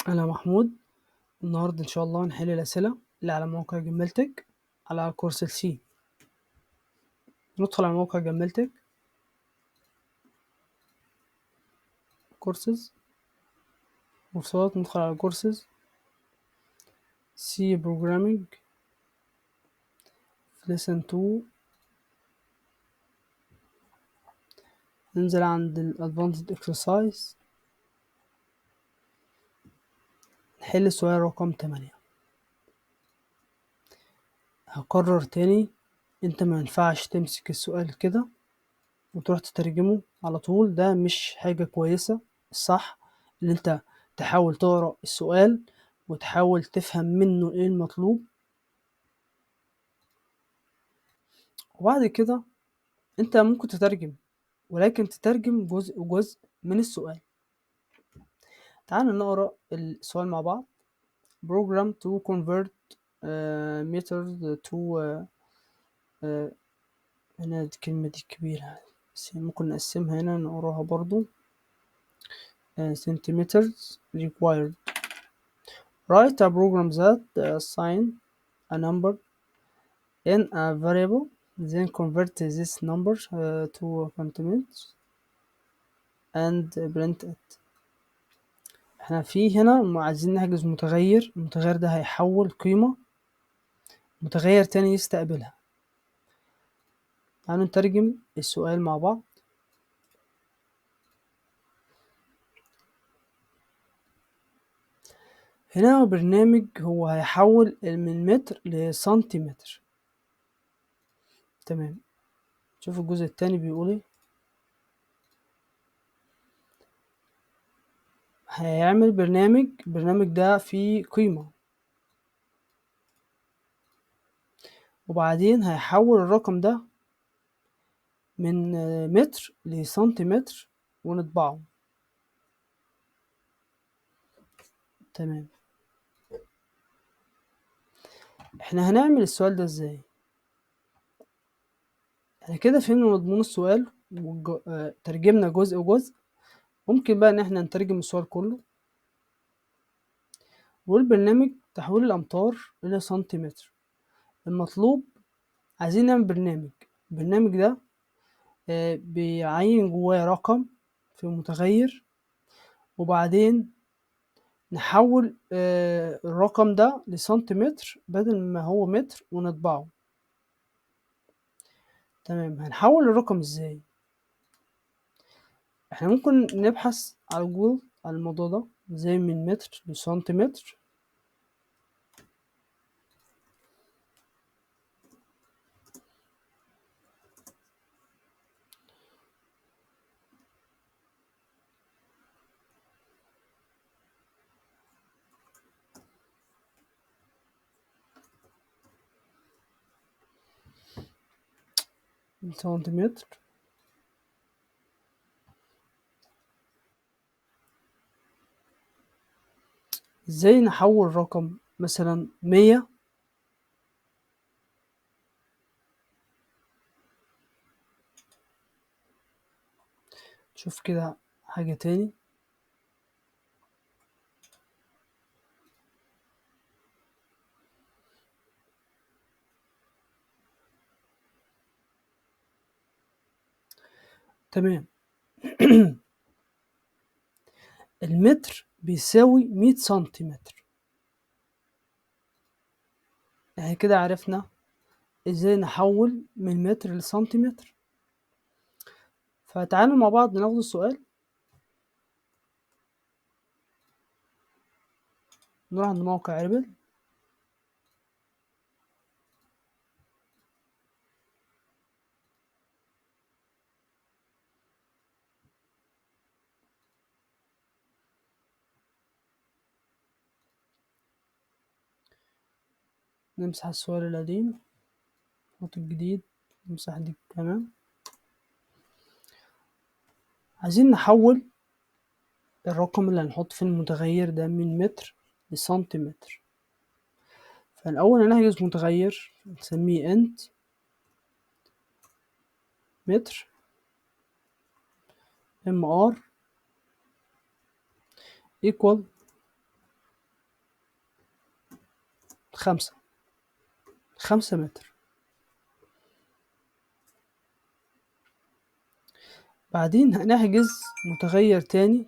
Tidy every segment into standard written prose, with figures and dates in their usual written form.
أنا محمود. النهاردة إن شاء الله هنحل الأسئلة اللي على موقع جملتك على كورس السي. ندخل على موقع جملتك كورسز كورسات، ندخل على كورسز سي بروجرامينج لسن 2، ننزل عند الادفانسد اكسرسايز، نحل السؤال رقم 8. هكرر تاني، انت ما ينفعش تمسك السؤال كده وتروح تترجمه على طول، ده مش حاجة كويسة. الصح ان انت تحاول تقرأ السؤال وتحاول تفهم منه ايه المطلوب، وبعد كده انت ممكن تترجم، ولكن تترجم جزء جزء من السؤال. تعال نقرأ السؤال مع بعض. program to convert meters to هنا الكلمة دي كبيرة بس ممكن نقسمها هنا نقراها برضو. centimeters required. Write a program that assign a number in a variable, then convert this number to centimeters and print it. احنا في هنا عايزين نحجز متغير، المتغير ده هيحول قيمة متغير تاني يستقبلها. تعالوا نترجم السؤال مع بعض. هنا برنامج هو هيحول من متر لسنتيمتر. تمام، شوف الجزء التاني بيقول ايه. هيعمل البرنامج ده فيه قيمة، وبعدين هيحول الرقم ده من متر لسنتيمتر ونطبعه. تمام، احنا هنعمل السؤال ده ازاي؟ احنا كده فهمنا مضمون السؤال ترجمنا جزء وجزء. ممكن بقى ان احنا نترجم السؤال كله. والبرنامج تحويل الامتار الى سنتيمتر. المطلوب عايزين نعمل البرنامج ده بيعين جواه رقم في متغير، وبعدين نحول الرقم ده لسنتيمتر بدل ما هو متر ونطبعه. تمام، هنحول الرقم ازاي؟ احنا ممكن نبحث على جوجل على الموضوع ده، ازاي من متر لسنتيمتر. سنتيمتر. ازاي نحول رقم مثلا 100 شوف كده حاجة تاني. تمام. المتر بيساوي 100 سنتيمتر. يعني كده عرفنا ازاي نحول من متر لسنتيمتر. فتعالوا مع بعض ناخد السؤال. نروح عند موقع عربل. نمسح السؤال القديم، نحط الجديد، نمسح دي كمان. عايزين نحول الرقم اللي هنحط في المتغير ده من متر لسنتيمتر. فالأول هنحجز متغير نسميه انت متر ام ار equal 5 متر. بعدين هنحجز متغير تاني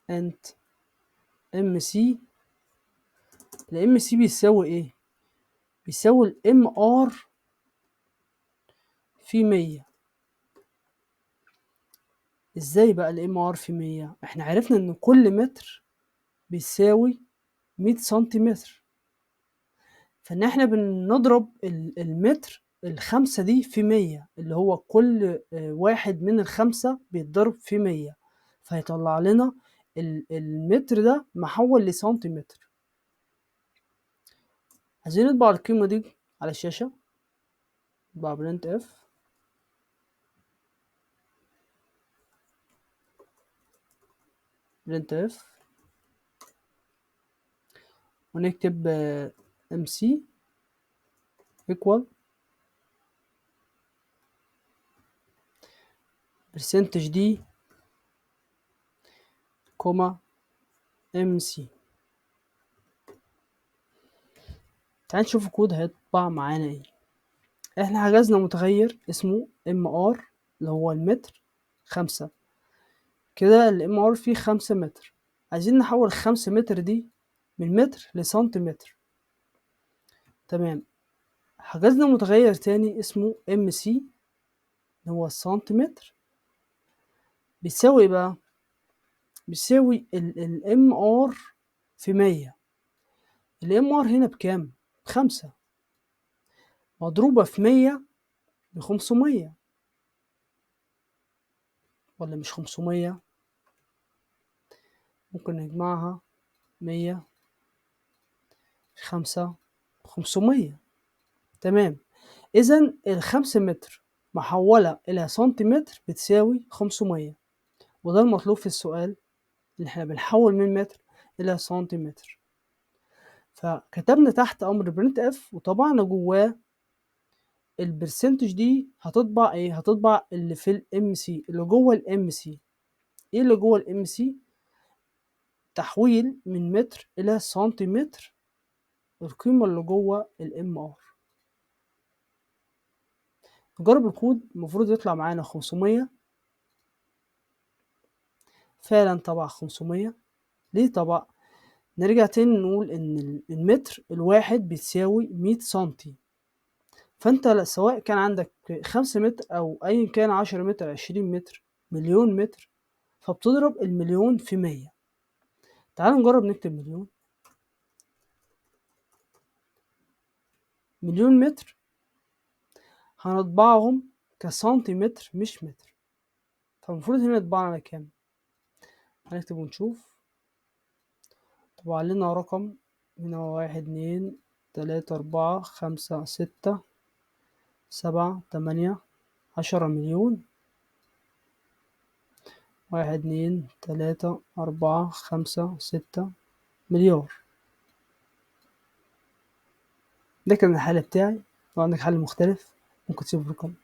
انت ام سي. الام سي بيساوي ايه؟ بيساوي الام ار في 100. ازاي بقى الام ار في 100؟ احنا عرفنا ان كل متر بيساوي 100 سنتيمتر، فان احنا بنضرب المتر الخمسة دي في 100، اللي هو كل واحد من الخمسة بيتضرب في 100، فيطلع لنا المتر ده محول لسنتيمتر. عايزين نطبع القيمة دي على الشاشة. نطبع برنت اف ونكتب ام سي equal برسنتج دي كوما ام سي. تعال نشوف الكود هيطبع معانا ايه. احنا حجزنا متغير اسمه ام ار اللي هو المتر 5. كده الام ار فيه 5 متر. عايزين نحول 5 متر دي من متر لسنتيمتر. تمام. حجزنا متغير تاني اسمه ام سي اللي هو السنتيمتر. بيساوي ايه بقى؟ بيساوي الام ار في 100. الام ار هنا بكام؟ ب5 مضروبة في 100 ب500، ولا مش 500؟ ممكن نجمعها 100 في 5 ب500. تمام. إذا ال5 متر محولة إلى سنتيمتر بتساوي 500، وده المطلوب في السؤال، إن إحنا بنحول من متر إلى سنتيمتر. فكتبنا تحت أمر برنت اف وطبعنا جواه البرسنتج دي هتطبع إيه؟ هتطبع اللي في الام سي، اللي جوه الام سي. إيه اللي جوه الام سي؟ تحويل من متر إلى سنتيمتر، القيمة اللي جوه الام ار. نجرب الكود، المفروض يطلع معانا 500. فعلا طبع 500. ليه طبع؟ نرجع تاني نقول ان المتر الواحد بتساوي 100 سنتي. فانت سواء كان عندك 5 متر او ايا كان 10 متر 20 متر مليون متر، فبتضرب المليون في 100. تعالوا نجرب نكتب مليون متر هنطبعهم كسنتيمتر مش متر، فالمفروض هنا يطبع لنا كام؟ هنكتب ونشوف. طبع لنا رقم هنا 1 2 3 4 5 6 7 8 10 مليون. 1 2 3 4 5 6 مليار. ده كان الحل بتاعي. لو عندك حل مختلف ممكن تسيبه في الكومنت.